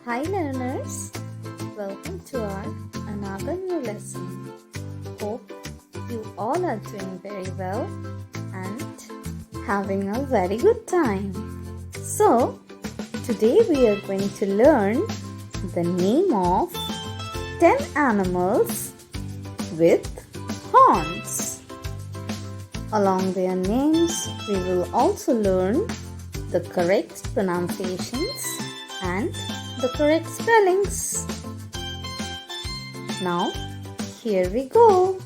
Hi learners, welcome to our another new lesson. Hope you all are doing very well and having a very good time. So, today we are going to learn the name of 10 animals with horns. Along their names, we will also learn the correct pronunciations and the correct spellings. Now, here we go.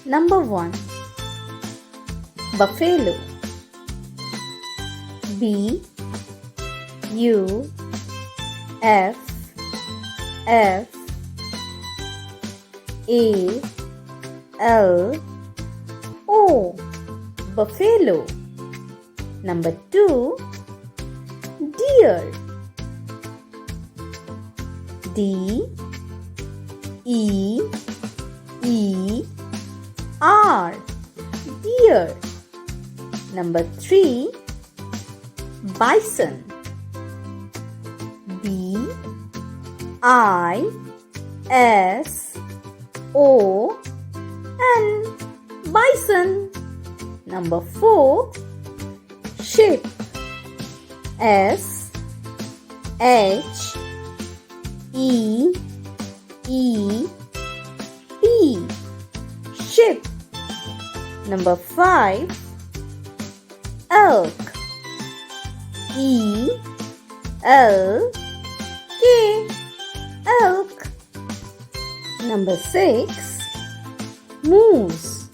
Number 1. Buffalo. B U F F A L O. Buffalo. Number 2. Deer. D E E R. Deer. Number 3. Bison. B I S O N. Bison. Number 4. Sheep. S H E E P. Sheep. Number 5. Elk. E L K. Elk. Number 6. Moose.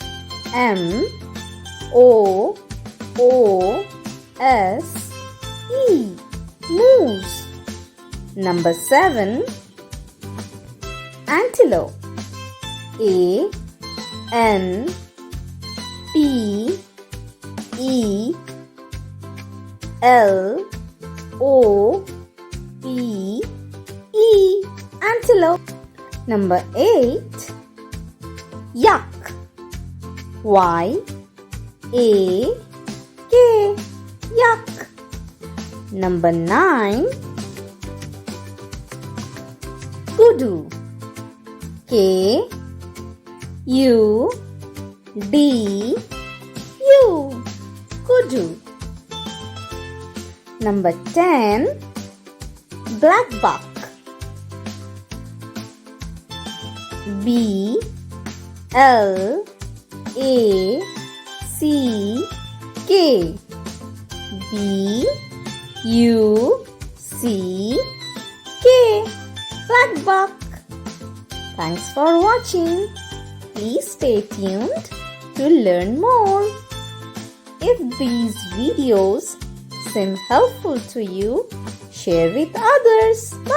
M O O S E. Moose. Number 7. Antelope. A N T E L O P E. Antelope. Number 8. Yak. Y A K. Yak. Number 9. Kudu. K U D U. Kudu. Number 10. Black buck. B L A C K. B U C K. Black buck. Thanks for watching. Please stay tuned to learn more. If these videos seem helpful to you, share with others.